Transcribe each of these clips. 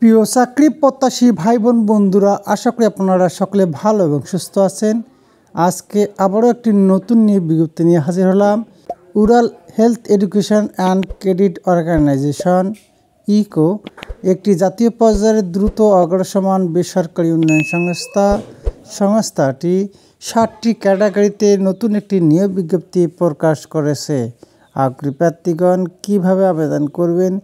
প্রিয় চাকরি প্রত্যাশী ভাই বোন বন্ধুরা, আশা করি আপনারা সকলে ভালো এবং সুস্থ আছেন। আজকে আবারও একটি নতুন নিয়োগ বিজ্ঞপ্তি নিয়ে হাজির হলাম। Rural health education and credit organization ECO একটি জাতীয় পর্যায়ের দ্রুত অগ্রসমান বেসরকারি উন্নয়ন সংস্থাটি 60টি ক্যাটাগরিতে নতুন একটি নিয়োগ বিজ্ঞপ্তি প্রকাশ করেছে। আগ্রহী প্রার্থীগণ কীভাবে আবেদন করবেন,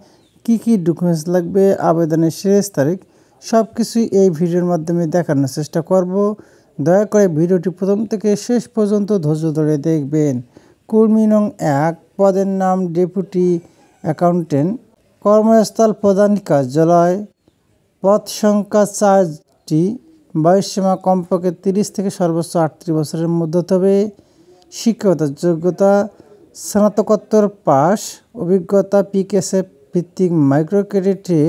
কি কি ডকুমেন্টস লাগবে, আবেদনের শেষ তারিখ সব কিছুই এই ভিডিওর মাধ্যমে দেখানোর চেষ্টা করব। দয়া করে ভিডিওটি প্রথম থেকে শেষ পর্যন্ত ধৈর্য ধরে দেখবেন। কর্মী নং 1, পদের নাম ডেপুটি অ্যাকাউন্টেন্ট, কর্মস্থল প্রধান কার্যালয়, পদ সংখ্যা 4টি, বয়সসীমা কমপক্ষে 30 থেকে সর্বোচ্চ 38 বছরের মধ্যে হতে হবে। শিক্ষাগত যোগ্যতা স্নাতকোত্তর পাস, অভিজ্ঞতা পিকেএসএফ ভিত্তিক মাইক্রো ক্রেডিটে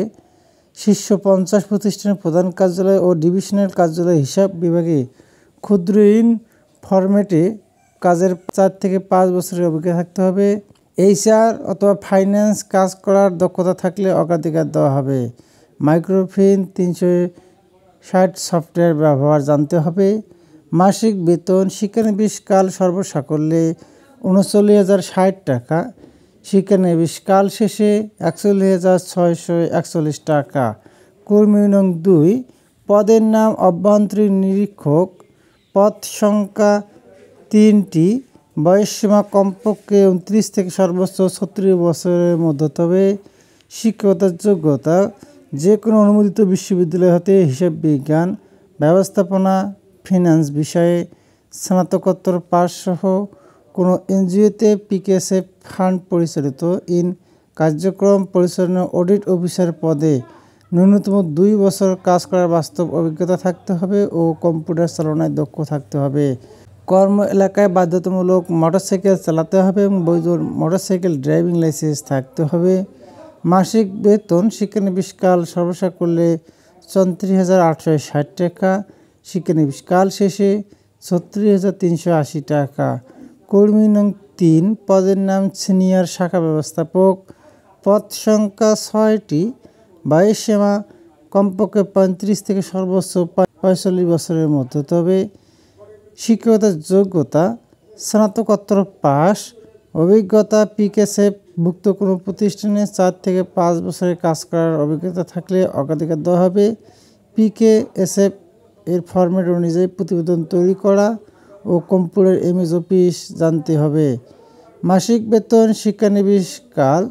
শীর্ষ 50 প্রতিষ্ঠানের প্রধান কার্যালয় ও ডিভিশনাল কার্যালয় হিসাব বিভাগে ক্ষুদ্র ঋণ ফরম্যাটে কাজের 4 থেকে 5 বছরের অভিজ্ঞতা থাকতে হবে। এইচআর অথবা ফাইন্যান্স কাজ করার দক্ষতা থাকলে অগ্রাধিকার দেওয়া হবে। মাইক্রোফিন 360 সফটওয়্যার ব্যবহার জানতে হবে। মাসিক বেতন শিক্ষানবিশকাল সর্বসাকল্যে 39,060 টাকা, শিক্ষানবিশকাল শেষে 41,641 টাকা। কর্মী নং 2, পদের নাম অভ্যন্তরীণ নিরীক্ষক, পদ সংখ্যা 3টি, বয়সসীমা কমপক্ষে 29 থেকে সর্বোচ্চ 36 বছরের মধ্যে হতে হবে। শিক্ষাগত যোগ্যতা যে কোনো অনুমোদিত বিশ্ববিদ্যালয় হতে হিসাব বিজ্ঞান, ব্যবস্থাপনা, ফিন্যান্স বিষয়ে স্নাতকোত্তর পাস সহ কোনো এনজিওতে পিকেএসএফ ফান্ড পরিচালিত কার্যক্রম পরিচালনা অডিট অফিসার পদে ন্যূনতম 2 বছর কাজ করার বাস্তব অভিজ্ঞতা থাকতে হবে ও কম্পিউটার চালনায় দক্ষ থাকতে হবে। কর্ম এলাকায় বাধ্যতামূলক মোটরসাইকেল চালাতে হবে এবং বৈধ মোটরসাইকেল ড্রাইভিং লাইসেন্স থাকতে হবে। মাসিক বেতন শিক্ষানবিশকাল সর্বসাকল্যে 34,860 টাকা, শিক্ষানবিশকাল শেষে 36,380 টাকা। কর্মী নং 3, পদের নাম সিনিয়র শাখা ব্যবস্থাপক, পদ সংখ্যা 6টি, বয়সসীমা কমপক্ষে 35 থেকে সর্বোচ্চ 45 বছরের মধ্যে হতে হবে। শিক্ষাগত যোগ্যতা স্নাতকোত্তর পাস, অভিজ্ঞতা পিকেএসএফ ভুক্ত কোনো প্রতিষ্ঠানে 4 থেকে 5 বছরের কাজ করার অভিজ্ঞতা থাকলে অগ্রাধিকার দেওয়া হবে। পিকেএসএফ এর ফরম্যাট অনুযায়ী প্রতিবেদন তৈরি করা ও কম্পিউটার এমএস অফিস জানতে হবে। মাসিক বেতন শিক্ষানবিশকাল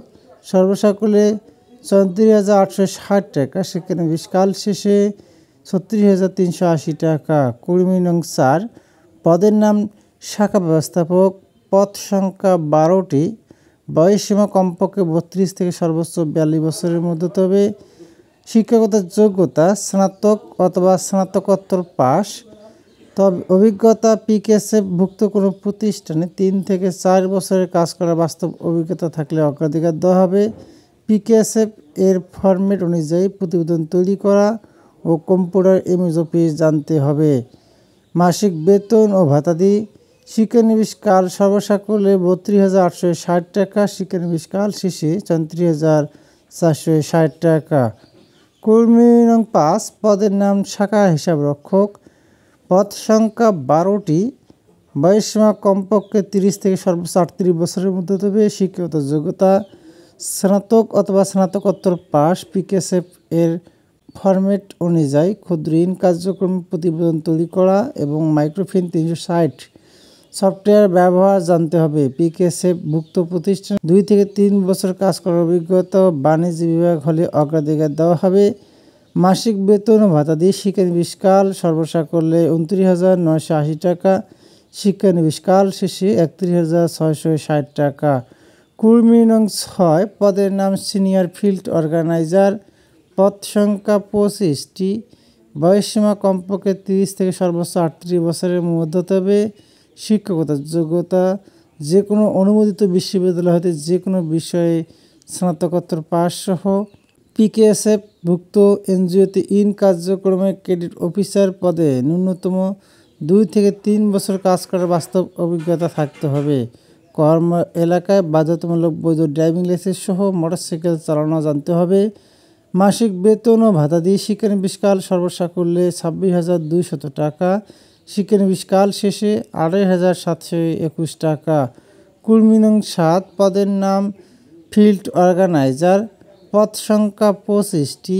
সর্বসাকল্যে 34,860 টাকা, শিক্ষানবিশকাল শেষে 36,380 টাকা। কর্মী নং 4, পদের নাম শাখা ব্যবস্থাপক, পদ সংখ্যা 12টি, বয়সসীমা কমপক্ষে 32 থেকে সর্বোচ্চ 42 বছরের মধ্যে হতে হবে। শিক্ষাগত যোগ্যতা স্নাতক অথবা স্নাতকোত্তর পাস, তবে অভিজ্ঞতা পিকেএসএফ ভুক্ত কোনো প্রতিষ্ঠানে 3 থেকে 4 বছরের কাজ করার বাস্তব অভিজ্ঞতা থাকলে অগ্রাধিকার দেওয়া হবে। পিকেএসএফ এর ফরম্যাট অনুযায়ী প্রতিবেদন তৈরি করা ও কম্পিউটার এমএস অফিস জানতে হবে। মাসিক বেতন ও ভাতাদি শিক্ষানবিশকাল সর্বসাকল্যে 32,860 টাকা, শিক্ষানবিশকাল শেষে 34,460 টাকা। কর্মী নং 5, পদের নাম শাখা হিসাবরক্ষক, পদ সংখ্যা 12টি, বয়সসীমা কমপক্ষে 30 থেকে সর্বোচ্চ 38 বছরের মধ্যে হতে হবে। শিক্ষাগত যোগ্যতা স্নাতক অথবা স্নাতকোত্তর পাস, পিকেএসএফ এর ফরম্যাট অনুযায়ী ক্ষুদ্র ঋণ কার্যক্রম প্রতিবেদন তৈরি করা এবং মাইক্রোফিন 360 সফটওয়্যার ব্যবহার জানতে হবে। পিকেএসএফ ভুক্ত প্রতিষ্ঠান 2 থেকে 3 বছর কাজ করার অভিজ্ঞতা বাণিজ্য বিভাগ হলে অগ্রাধিকার দেওয়া হবে। মাসিক বেতন ও ভাতা দিয়ে শিক্ষানবিশকাল সর্বসাকল্যে 29,980 টাকা, শিক্ষানবিশকাল শেষে 31,660 টাকা। কর্মী নং 6, পদের নাম সিনিয়র ফিল্ড অর্গানাইজার, পদ সংখ্যা 25টি, বয়সসীমা কমপক্ষে 30 থেকে সর্বোচ্চ 38 বছরের মধ্যে হতে হবে। শিক্ষাগত যোগ্যতা যে কোনো অনুমোদিত বিশ্ববিদ্যালয় হতে যে কোনো বিষয়ে স্নাতকোত্তর পাস সহ পিকেএসএফ ভুক্ত এনজিওতে কার্যক্রমে ক্রেডিট অফিসার পদে ন্যূনতম 2 থেকে 3 বছর কাজ করার বাস্তব অভিজ্ঞতা থাকতে হবে। কর্ম এলাকায় বাধ্যতামূলক বৈধ ড্রাইভিং লাইসেন্স সহ মোটরসাইকেল চালানো জানতে হবে। মাসিক বেতন ও ভাতা দিয়ে শিক্ষানবিশকাল সর্বসাকুল্যে 26,200 টাকা, শিক্ষানবিশকাল শেষে 28,721 টাকা। কর্মী নং 7 পদের নাম ফিল্ড অর্গানাইজার, পদ সংখ্যা 25টি,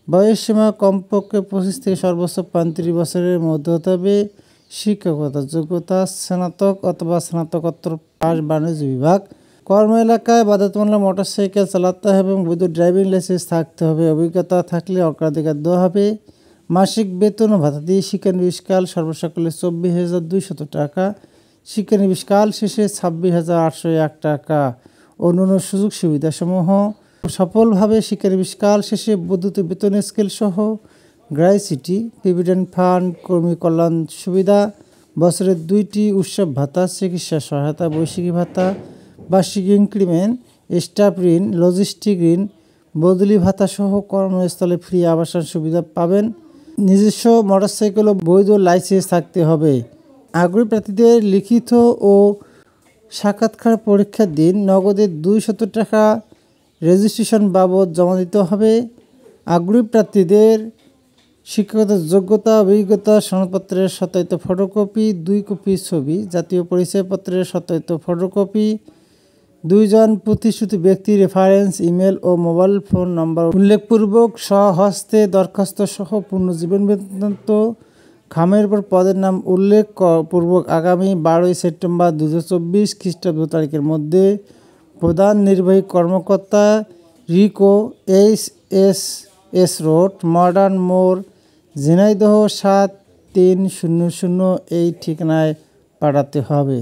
বয়সসীমা কমপক্ষে 25 থেকে সর্বোচ্চ 35 বছরের মধ্যে হতে হবে। শিক্ষকতা যোগ্যতা স্নাতক অথবা স্নাতকোত্তর পাস বাণিজ্য বিভাগ। কর্ম এলাকায় বাধ্যতামূলক মোটরসাইকেল চালাতে হবে এবং বৈধ ড্রাইভিং লাইসেন্স থাকতে হবে। অভিজ্ঞতা থাকলে অগ্রাধিকার দেওয়া হবে। মাসিক বেতন ও ভাতা দিয়ে শিক্ষানবিশকাল সর্বসাকুল্যে 24,200 টাকা, শিক্ষানবিশকাল শেষে 26,801 টাকা। অন্যান্য সুযোগ সুবিধাসমূহ: সফলভাবে শিক্ষানবিশকাল শেষে বর্ধিত বেতন স্কেল সহ গ্র্যাচুইটি, প্রভিডেন্ট ফান্ড, কর্মী কল্যাণ সুবিধা, বছরের 2টি উৎসব ভাতা, চিকিৎসা সহায়তা, বৈশাখী ভাতা, বার্ষিক ইনক্রিমেন্ট, স্টাফ ঋণ, লজিস্টিক ঋণ, বদলি ভাতা সহ কর্মস্থলে ফ্রি আবাসন সুবিধা পাবেন। নিজস্ব মোটরসাইকেল ও বৈধ লাইসেন্স থাকতে হবে। আগ্রহী প্রার্থীদের লিখিত ও সাক্ষাৎকার পরীক্ষার দিন নগদে 200 টাকা রেজিস্ট্রেশন বাবদ জমা দিতে হবে। আগ্রহী প্রার্থীদের শিক্ষাগত যোগ্যতা, অভিজ্ঞতা, সনদপত্রের সত্যায়িত ফটোকপি, 2 কপি ছবি, জাতীয় পরিচয়পত্রের সত্যায়িত ফটোকপি, 2 জন প্রতিশ্রুত ব্যক্তির রেফারেন্স, ইমেল ও মোবাইল ফোন নম্বর উল্লেখপূর্বক স্বহস্তে দরখাস্ত সহ পূর্ণ জীবন বৃত্তান্ত খামের উপর পদের নাম উল্লেখ পূর্বক আগামী 12 সেপ্টেম্বর 2024 খ্রিস্টাব্দ তারিখের মধ্যে প্রধান নির্বাহী কর্মকর্তা, রিকো, HSS রোড, মডার্ন মোড়, ঝিনাইদহ 7300 এই ঠিকানায় পাঠাতে হবে।